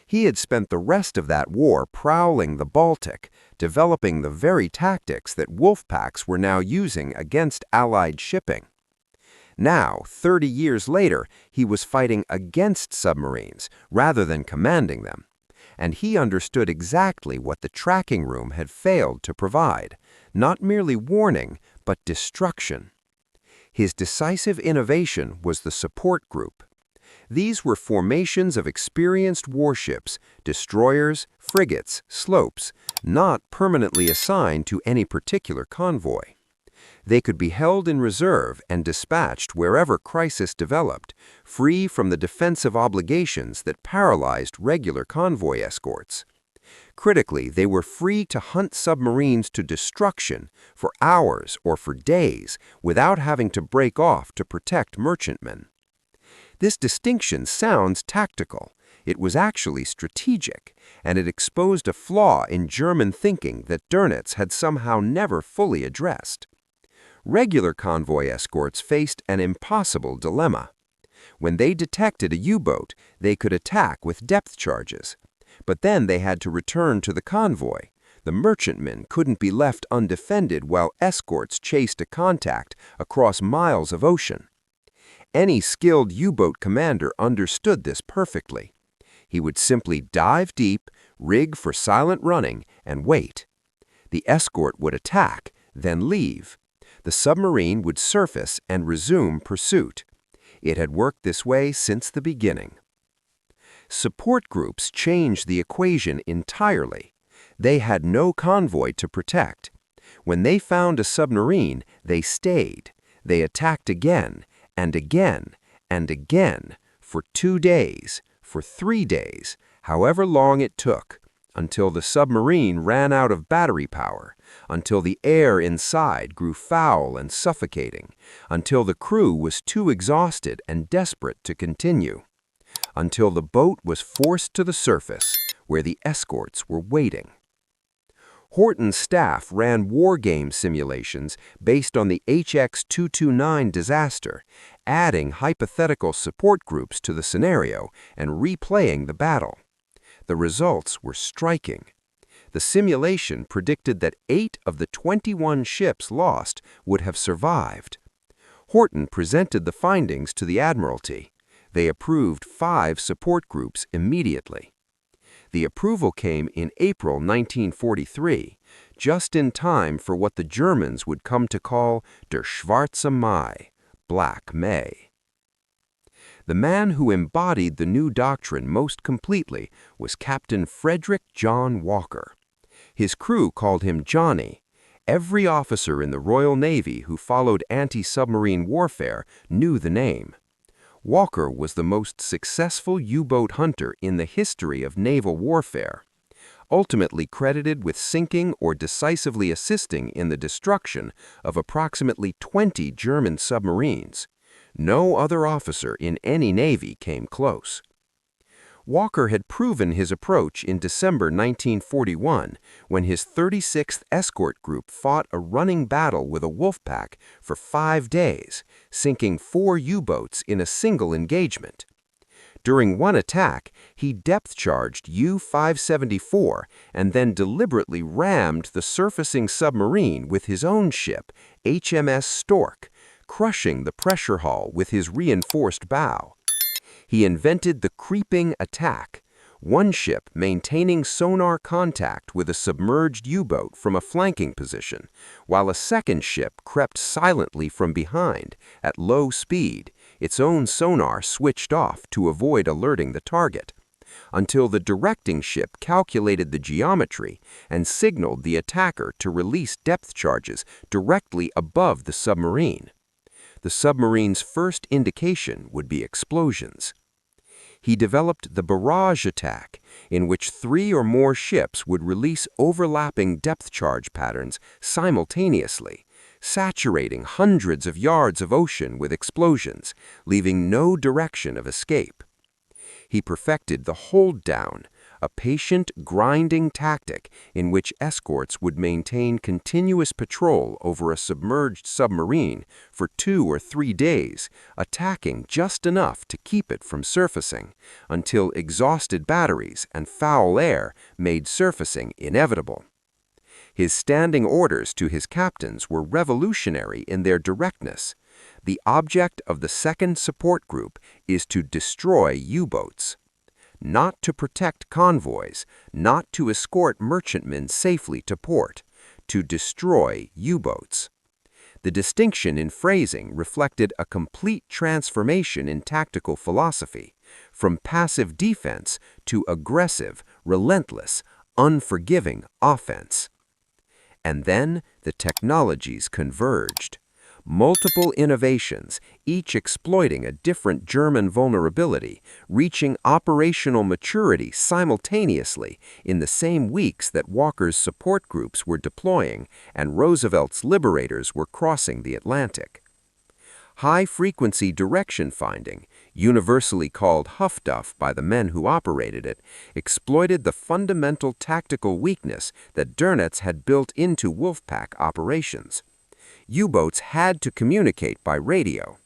He had spent the rest of that war prowling the Baltic, developing the very tactics that wolf packs were now using against Allied shipping. Now, 30 years later, he was fighting against submarines rather than commanding them. And he understood exactly what the tracking room had failed to provide, not merely warning, but destruction. His decisive innovation was the support group. These were formations of experienced warships, destroyers, frigates, sloops, not permanently assigned to any particular convoy. They could be held in reserve and dispatched wherever crisis developed, free from the defensive obligations that paralyzed regular convoy escorts. Critically, they were free to hunt submarines to destruction for hours or for days without having to break off to protect merchantmen. This distinction sounds tactical. It was actually strategic, and it exposed a flaw in German thinking that Dönitz had somehow never fully addressed. Regular convoy escorts faced an impossible dilemma. When they detected a U-boat, they could attack with depth charges. But then they had to return to the convoy. The merchantmen couldn't be left undefended while escorts chased a contact across miles of ocean. Any skilled U-boat commander understood this perfectly. He would simply dive deep, rig for silent running, and wait. The escort would attack, then leave. The submarine would surface and resume pursuit. It had worked this way since the beginning. Support groups changed the equation entirely. They had no convoy to protect. When they found a submarine, they stayed. They attacked again, and again, and again, for 2 days, for 3 days, however long it took, until the submarine ran out of battery power, until the air inside grew foul and suffocating, until the crew was too exhausted and desperate to continue, until the boat was forced to the surface, where the escorts were waiting. Horton's staff ran war game simulations based on the HX-229 disaster, adding hypothetical support groups to the scenario and replaying the battle. The results were striking. The simulation predicted that 8 of the 21 ships lost would have survived. Horton presented the findings to the Admiralty. They approved 5 support groups immediately. The approval came in April 1943, just in time for what the Germans would come to call Der Schwarze Mai, Black May. The man who embodied the new doctrine most completely was Captain Frederick John Walker. His crew called him Johnny. Every officer in the Royal Navy who followed anti-submarine warfare knew the name. Walker was the most successful U-boat hunter in the history of naval warfare, ultimately credited with sinking or decisively assisting in the destruction of approximately 20 German submarines. No other officer in any navy came close. Walker had proven his approach in December 1941 when his 36th Escort Group fought a running battle with a wolf pack for 5 days, sinking 4 U-boats in a single engagement. During one attack, he depth-charged U-574 and then deliberately rammed the surfacing submarine with his own ship, HMS Stork, crushing the pressure hull with his reinforced bow. He invented the creeping attack, one ship maintaining sonar contact with a submerged U-boat from a flanking position, while a second ship crept silently from behind at low speed, its own sonar switched off to avoid alerting the target, until the directing ship calculated the geometry and signaled the attacker to release depth charges directly above the submarine. The submarine's first indication would be explosions. He developed the barrage attack, in which 3 or more ships would release overlapping depth charge patterns simultaneously, saturating hundreds of yards of ocean with explosions, leaving no direction of escape. He perfected the hold down, a patient, grinding tactic in which escorts would maintain continuous patrol over a submerged submarine for 2 or 3 days, attacking just enough to keep it from surfacing, until exhausted batteries and foul air made surfacing inevitable. His standing orders to his captains were revolutionary in their directness. The object of the second support group is to destroy U-boats. Not to protect convoys, not to escort merchantmen safely to port, to destroy U-boats. The distinction in phrasing reflected a complete transformation in tactical philosophy, from passive defense to aggressive, relentless, unforgiving offense. And then the technologies converged. multiple innovations, each exploiting a different German vulnerability, reaching operational maturity simultaneously in the same weeks that Walker's support groups were deploying and Roosevelt's liberators were crossing the Atlantic. High-frequency direction finding, universally called Huff-Duff by the men who operated it, exploited the fundamental tactical weakness that Dönitz had built into Wolfpack operations. U-boats had to communicate by radio.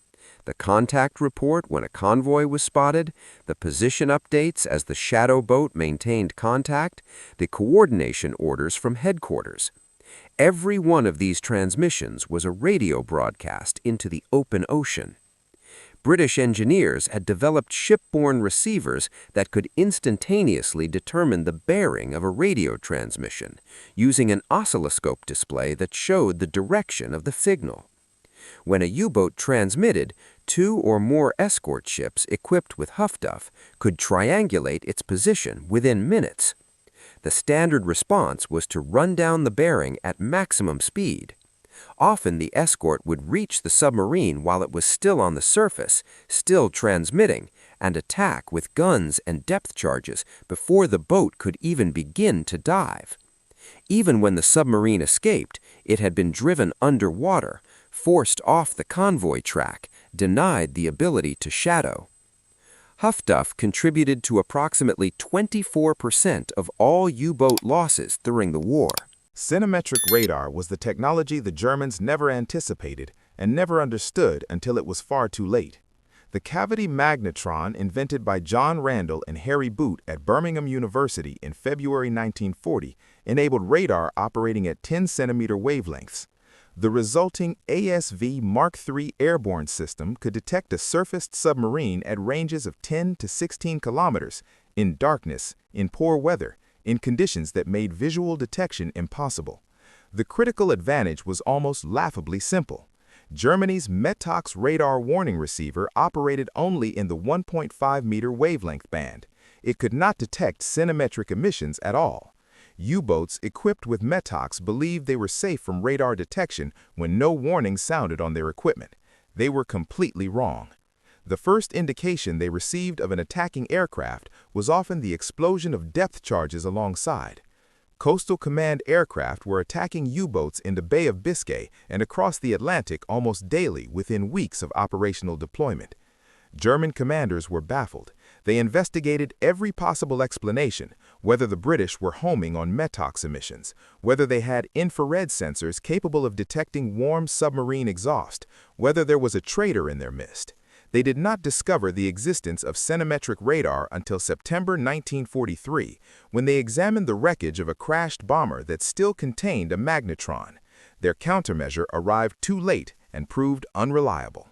The contact report when a convoy was spotted, the position updates as the shadow boat maintained contact, the coordination orders from headquarters. Every one of these transmissions was a radio broadcast into the open ocean. British engineers had developed shipborne receivers that could instantaneously determine the bearing of a radio transmission, using an oscilloscope display that showed the direction of the signal. When a U-boat transmitted, 2 or more escort ships equipped with Huff-Duff could triangulate its position within minutes. The standard response was to run down the bearing at maximum speed. Often the escort would reach the submarine while it was still on the surface, still transmitting, and attack with guns and depth charges before the boat could even begin to dive. Even when the submarine escaped, it had been driven underwater, forced off the convoy track, denied the ability to shadow. Huff-Duff contributed to approximately 24% of all U-boat losses during the war. Cinemetric radar was the technology the Germans never anticipated and never understood until it was far too late. The cavity magnetron, invented by John Randall and Harry Boot at Birmingham University in February 1940, enabled radar operating at 10-centimeter wavelengths. The resulting ASV Mark III airborne system could detect a surfaced submarine at ranges of 10 to 16 kilometers, in darkness, in poor weather, in conditions that made visual detection impossible. The critical advantage was almost laughably simple. Germany's Metox radar warning receiver operated only in the 1.5-meter wavelength band. It could not detect cinemetric emissions at all. U-boats equipped with Metox believed they were safe from radar detection when no warning sounded on their equipment. They were completely wrong. The first indication they received of an attacking aircraft was often the explosion of depth charges alongside. Coastal Command aircraft were attacking U-boats in the Bay of Biscay and across the Atlantic almost daily within weeks of operational deployment. German commanders were baffled. They investigated every possible explanation, whether the British were homing on Metox emissions, whether they had infrared sensors capable of detecting warm submarine exhaust, whether there was a traitor in their midst. They did not discover the existence of cinemetric radar until September 1943, when they examined the wreckage of a crashed bomber that still contained a magnetron. Their countermeasure arrived too late and proved unreliable.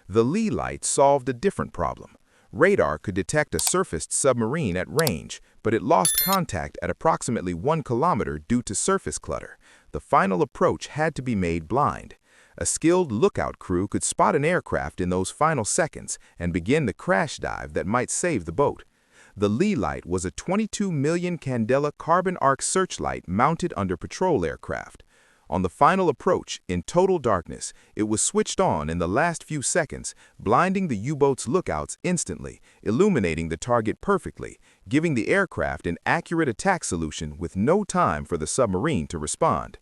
The Lee light solved a different problem. Radar could detect a surfaced submarine at range, but it lost contact at approximately 1 kilometer due to surface clutter. The final approach had to be made blind. A skilled lookout crew could spot an aircraft in those final seconds and begin the crash dive that might save the boat. The Lee light was a 22 million candela carbon arc searchlight mounted under patrol aircraft. On the final approach, in total darkness, it was switched on in the last few seconds, blinding the U-boat's lookouts instantly, illuminating the target perfectly, giving the aircraft an accurate attack solution with no time for the submarine to respond.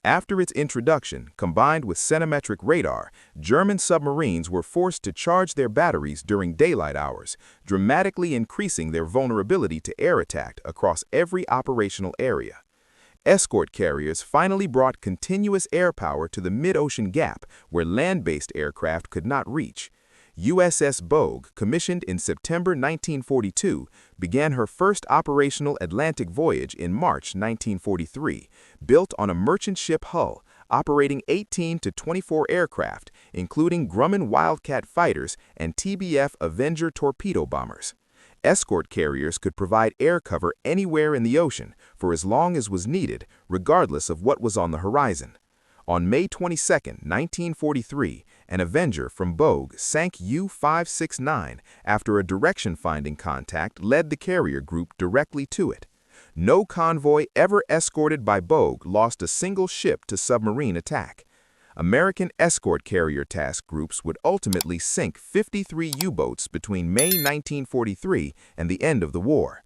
After its introduction, combined with cinemetric radar, German submarines were forced to charge their batteries during daylight hours, dramatically increasing their vulnerability to air attack across every operational area. Escort carriers finally brought continuous air power to the mid-ocean gap where land-based aircraft could not reach. USS Bogue, commissioned in September 1942, began her first operational Atlantic voyage in March 1943, built on a merchant ship hull, operating 18 to 24 aircraft, including Grumman Wildcat fighters and TBF Avenger torpedo bombers. Escort carriers could provide air cover anywhere in the ocean for as long as was needed, regardless of what was on the horizon. On May 22, 1943, an Avenger from Bogue sank U-569 after a direction-finding contact led the carrier group directly to it. No convoy ever escorted by Bogue lost a single ship to submarine attack. American escort carrier task groups would ultimately sink 53 U-boats between May 1943 and the end of the war.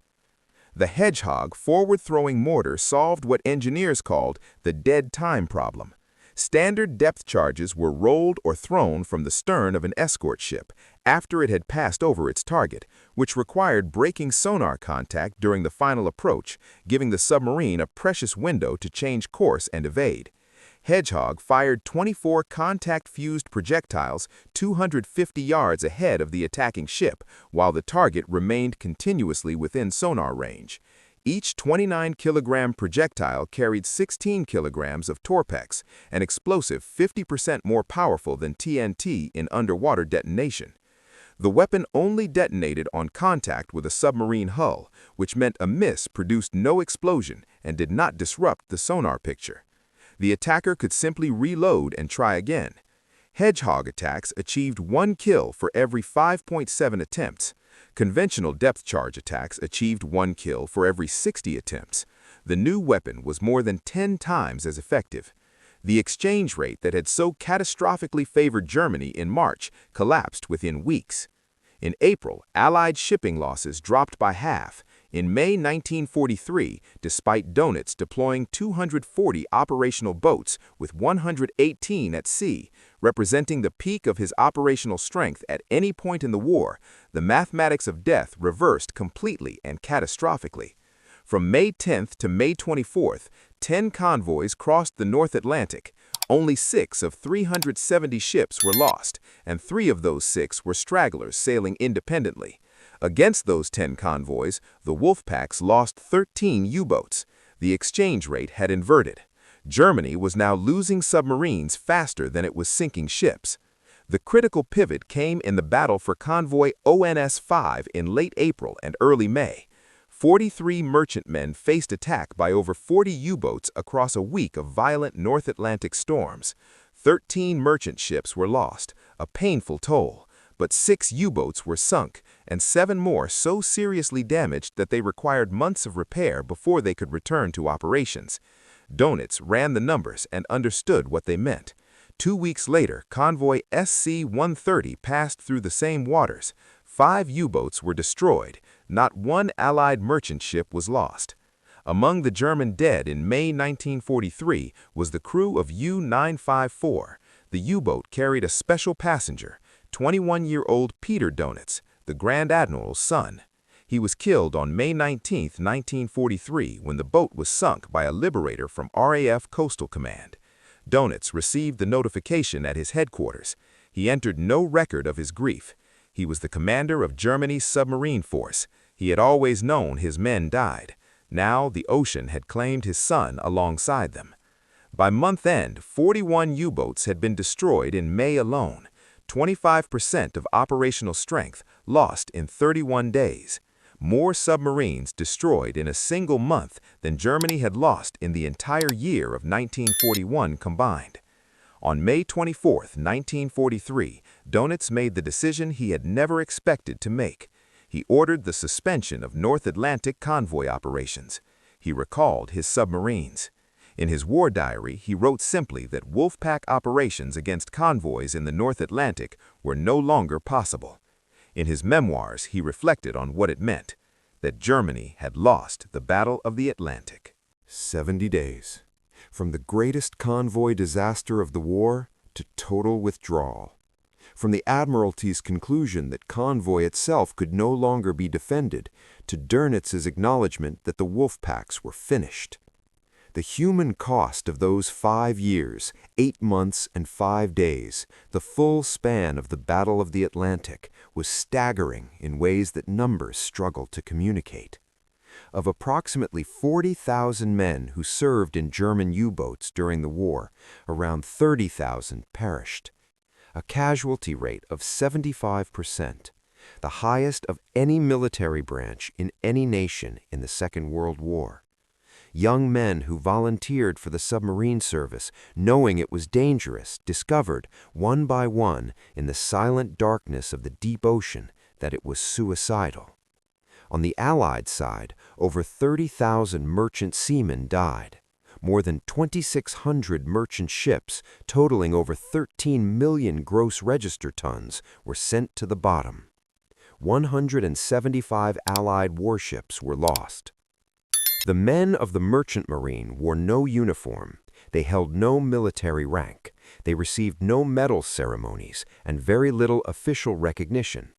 The Hedgehog forward-throwing mortar solved what engineers called the dead time problem. Standard depth charges were rolled or thrown from the stern of an escort ship after it had passed over its target, which required breaking sonar contact during the final approach, giving the submarine a precious window to change course and evade. Hedgehog fired 24 contact-fused projectiles 250 yards ahead of the attacking ship, while the target remained continuously within sonar range. Each 29-kilogram projectile carried 16 kilograms of Torpex, an explosive 50% more powerful than TNT in underwater detonation. The weapon only detonated on contact with a submarine hull, which meant a miss produced no explosion and did not disrupt the sonar picture. The attacker could simply reload and try again. Hedgehog attacks achieved 1 kill for every 5.7 attempts. Conventional depth charge attacks achieved 1 kill for every 60 attempts. The new weapon was more than 10 times as effective. The exchange rate that had so catastrophically favored Germany in March collapsed within weeks. In April, Allied shipping losses dropped by half. In May 1943, despite Donitz deploying 240 operational boats with 118 at sea, representing the peak of his operational strength at any point in the war, the mathematics of death reversed completely and catastrophically. From May 10th to May 24th, 10 convoys crossed the North Atlantic. Only 6 of 370 ships were lost, and 3 of those 6 were stragglers sailing independently. Against those 10 convoys, the Wolfpacks lost 13 U-boats. The exchange rate had inverted. Germany was now losing submarines faster than it was sinking ships. The critical pivot came in the battle for convoy ONS-5 in late April and early May. 43 merchantmen faced attack by over 40 U-boats across a week of violent North Atlantic storms. 13 merchant ships were lost, a painful toll, but 6 U-boats were sunk, and 7 more so seriously damaged that they required months of repair before they could return to operations. Donitz ran the numbers and understood what they meant. 2 weeks later, convoy SC-130 passed through the same waters. 5 U-boats were destroyed. Not one Allied merchant ship was lost. Among the German dead in May 1943 was the crew of U-954. The U-boat carried a special passenger, 21-year-old Peter Donitz, the Grand Admiral's son. He was killed on May 19, 1943, when the boat was sunk by a liberator from RAF Coastal Command. Donitz received the notification at his headquarters. He entered no record of his grief. He was the commander of Germany's submarine force. He had always known his men died. Now the ocean had claimed his son alongside them. By month end, 41 U-boats had been destroyed in May alone. 25% of operational strength lost in 31 days. More submarines destroyed in a single month than Germany had lost in the entire year of 1941 combined. On May 24, 1943, Donitz made the decision he had never expected to make. He ordered the suspension of North Atlantic convoy operations. He recalled his submarines. In his war diary, he wrote simply that Wolfpack operations against convoys in the North Atlantic were no longer possible. In his memoirs, he reflected on what it meant, that Germany had lost the Battle of the Atlantic. 70 days. From the greatest convoy disaster of the war to total withdrawal. From the Admiralty's conclusion that convoy itself could no longer be defended to Donitz's acknowledgement that the Wolfpacks were finished. The human cost of those 5 years, 8 months and 5 days, the full span of the Battle of the Atlantic, was staggering in ways that numbers struggle to communicate. Of approximately 40,000 men who served in German U-boats during the war, around 30,000 perished. A casualty rate of 75%, the highest of any military branch in any nation in the Second World War. Young men who volunteered for the submarine service, knowing it was dangerous, discovered, one by one, in the silent darkness of the deep ocean, that it was suicidal. On the Allied side, over 30,000 merchant seamen died. More than 2,600 merchant ships, totaling over 13 million gross register tons, were sent to the bottom. 175 Allied warships were lost. The men of the merchant marine wore no uniform. They held no military rank. They received no medal ceremonies and very little official recognition.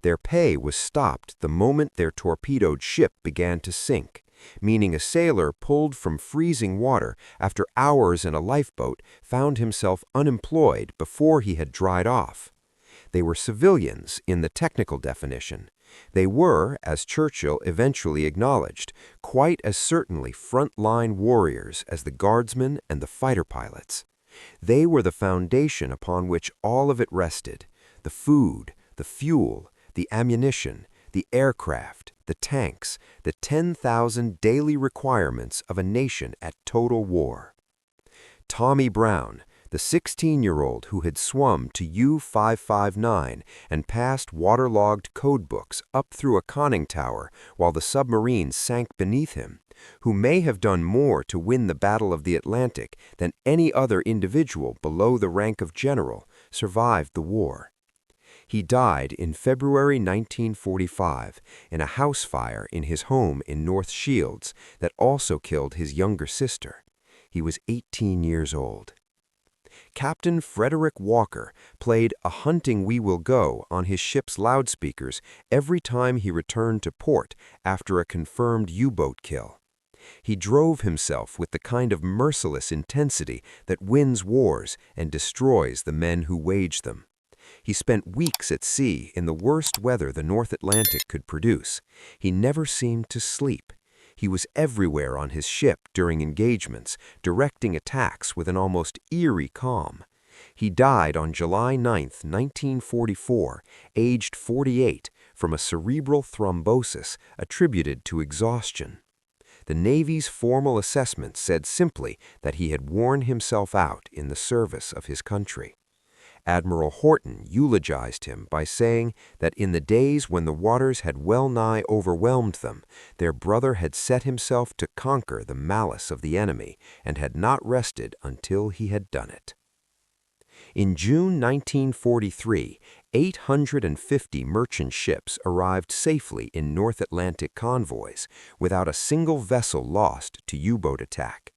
Their pay was stopped the moment their torpedoed ship began to sink, meaning a sailor pulled from freezing water after hours in a lifeboat found himself unemployed before he had dried off. They were civilians in the technical definition. They were, as Churchill eventually acknowledged, quite as certainly front-line warriors as the guardsmen and the fighter pilots. They were the foundation upon which all of it rested: the food, the fuel, the ammunition, the aircraft, the tanks, the 10,000 daily requirements of a nation at total war. Tommy Brown, the 16-year-old who had swum to U-559 and passed waterlogged codebooks up through a conning tower while the submarine sank beneath him, who may have done more to win the Battle of the Atlantic than any other individual below the rank of general, survived the war. He died in February 1945 in a house fire in his home in North Shields that also killed his younger sister. He was 18 years old. Captain Frederick Walker played "A Hunting We Will Go" on his ship's loudspeakers every time he returned to port after a confirmed U-boat kill. He drove himself with the kind of merciless intensity that wins wars and destroys the men who wage them. He spent weeks at sea in the worst weather the North Atlantic could produce. He never seemed to sleep. He was everywhere on his ship during engagements, directing attacks with an almost eerie calm. He died on July 9, 1944, aged 48, from a cerebral thrombosis attributed to exhaustion. The Navy's formal assessment said simply that he had worn himself out in the service of his country. Admiral Horton eulogized him by saying that in the days when the waters had well-nigh overwhelmed them, their brother had set himself to conquer the malice of the enemy and had not rested until he had done it. In June 1943, 850 merchant ships arrived safely in North Atlantic convoys, without a single vessel lost to U-boat attack.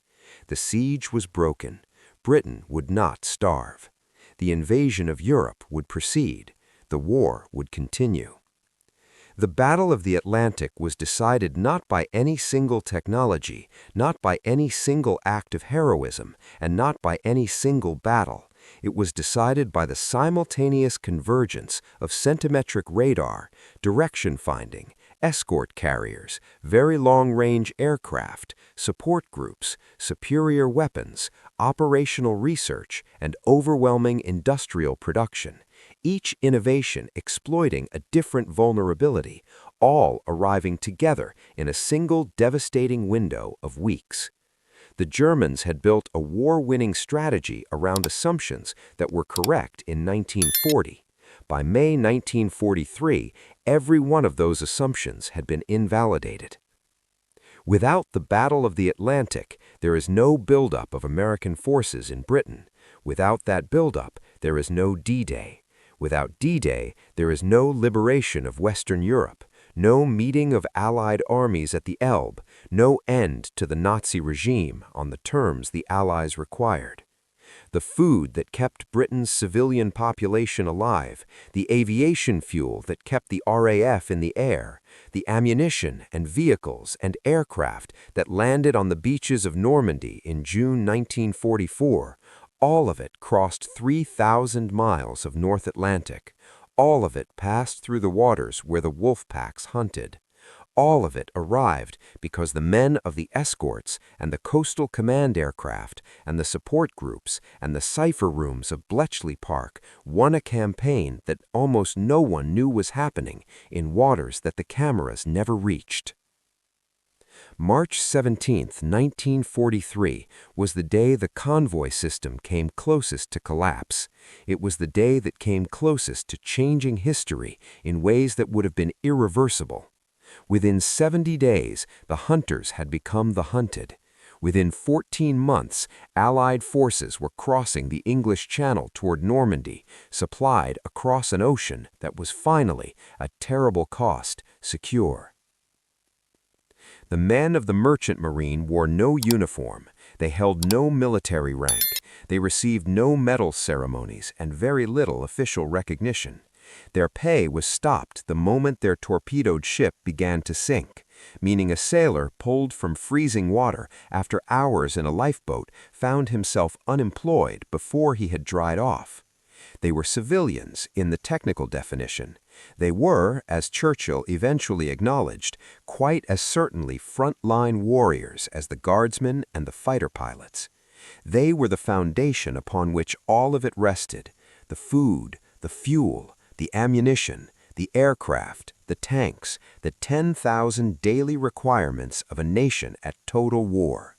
The siege was broken. Britain would not starve. The invasion of Europe would proceed. The war would continue. The Battle of the Atlantic was decided not by any single technology, not by any single act of heroism, and not by any single battle. It was decided by the simultaneous convergence of centimetric radar, direction finding, escort carriers, very long-range aircraft, support groups, superior weapons, operational research, and overwhelming industrial production, each innovation exploiting a different vulnerability, all arriving together in a single devastating window of weeks. The Germans had built a war-winning strategy around assumptions that were correct in 1940. By May 1943, every one of those assumptions had been invalidated. Without the Battle of the Atlantic, there is no buildup of American forces in Britain. Without that buildup, there is no D-Day. Without D-Day, there is no liberation of Western Europe, no meeting of Allied armies at the Elbe, no end to the Nazi regime on the terms the Allies required. The food that kept Britain's civilian population alive, the aviation fuel that kept the RAF in the air, the ammunition and vehicles and aircraft that landed on the beaches of Normandy in June 1944, all of it crossed 3,000 miles of North Atlantic. All of it passed through the waters where the wolf packs hunted. All of it arrived because the men of the escorts and the coastal command aircraft and the support groups and the cipher rooms of Bletchley Park won a campaign that almost no one knew was happening in waters that the cameras never reached. March 17, 1943, was the day the convoy system came closest to collapse. It was the day that came closest to changing history in ways that would have been irreversible. Within 70 days, the hunters had become the hunted. Within 14 months, Allied forces were crossing the English Channel toward Normandy, supplied across an ocean that was finally, at terrible cost, secure. The men of the merchant marine wore no uniform, they held no military rank, they received no medal ceremonies and very little official recognition. Their pay was stopped the moment their torpedoed ship began to sink, meaning a sailor pulled from freezing water after hours in a lifeboat found himself unemployed before he had dried off. They were civilians in the technical definition. They were, as Churchill eventually acknowledged, quite as certainly front-line warriors as the guardsmen and the fighter pilots. They were the foundation upon which all of it rested: the food, the fuel, the ammunition, the aircraft, the tanks, the 10,000 daily requirements of a nation at total war.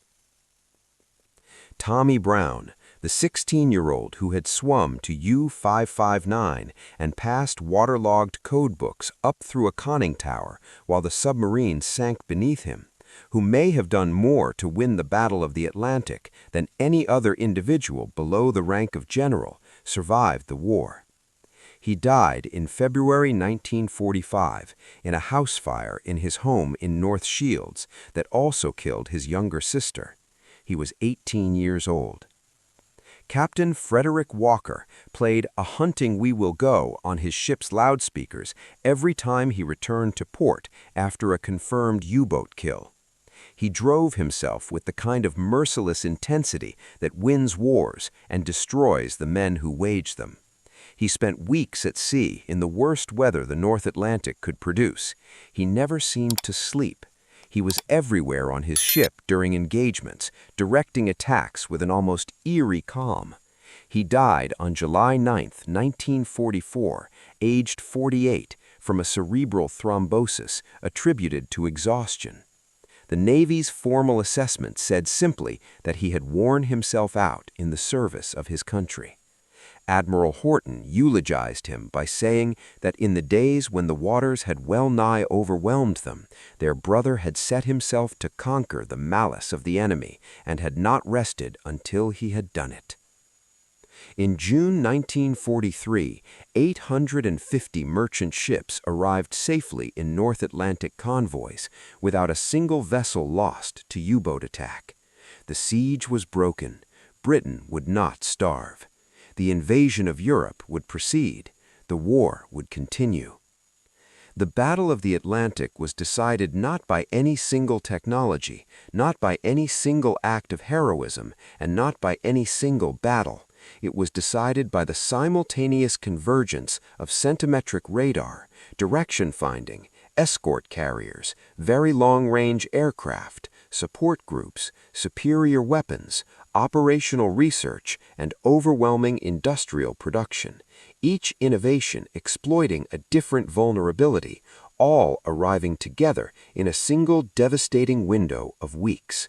Tommy Brown, the 16-year-old who had swum to U-559 and passed waterlogged code books up through a conning tower while the submarine sank beneath him, who may have done more to win the Battle of the Atlantic than any other individual below the rank of general, survived the war. He died in February 1945 in a house fire in his home in North Shields that also killed his younger sister. He was 18 years old. Captain Frederick Walker played "A Hunting We Will Go" on his ship's loudspeakers every time he returned to port after a confirmed U-boat kill. He drove himself with the kind of merciless intensity that wins wars and destroys the men who wage them. He spent weeks at sea in the worst weather the North Atlantic could produce. He never seemed to sleep. He was everywhere on his ship during engagements, directing attacks with an almost eerie calm. He died on July 9, 1944, aged 48, from a cerebral thrombosis attributed to exhaustion. The Navy's formal assessment said simply that he had worn himself out in the service of his country. Admiral Horton eulogized him by saying that in the days when the waters had well-nigh overwhelmed them, their brother had set himself to conquer the malice of the enemy and had not rested until he had done it. In June 1943, 850 merchant ships arrived safely in North Atlantic convoys without a single vessel lost to U-boat attack. The siege was broken. Britain would not starve. The invasion of Europe would proceed. The war would continue. The Battle of the Atlantic was decided not by any single technology, not by any single act of heroism, and not by any single battle. It was decided by the simultaneous convergence of centimetric radar, direction finding, escort carriers, very long-range aircraft, support groups, superior weapons, operational research, and overwhelming industrial production, each innovation exploiting a different vulnerability, all arriving together in a single devastating window of weeks.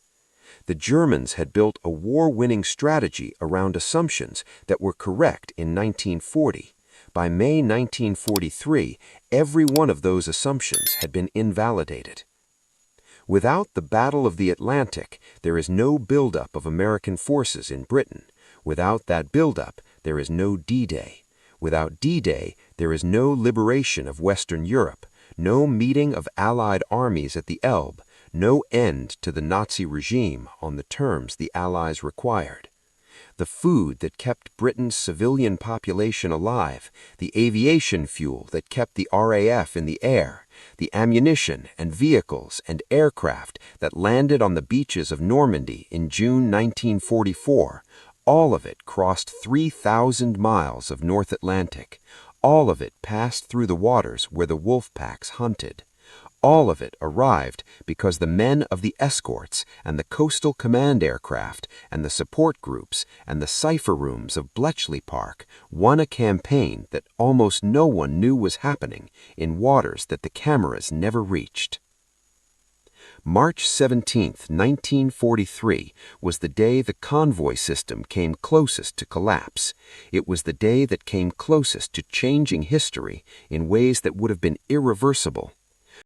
The Germans had built a war-winning strategy around assumptions that were correct in 1940. By May 1943, every one of those assumptions had been invalidated. Without the Battle of the Atlantic, there is no buildup of American forces in Britain. Without that buildup, there is no D-Day. Without D-Day, there is no liberation of Western Europe, no meeting of Allied armies at the Elbe, no end to the Nazi regime on the terms the Allies required. The food that kept Britain's civilian population alive, the aviation fuel that kept the RAF in the air, the ammunition and vehicles and aircraft that landed on the beaches of Normandy in June 1944, all of it crossed 3,000 miles of North Atlantic. All of it passed through the waters where the wolf packs hunted. All of it arrived because the men of the escorts and the coastal command aircraft and the support groups and the cipher rooms of Bletchley Park won a campaign that almost no one knew was happening in waters that the cameras never reached. March 17, 1943, was the day the convoy system came closest to collapse. It was the day that came closest to changing history in ways that would have been irreversible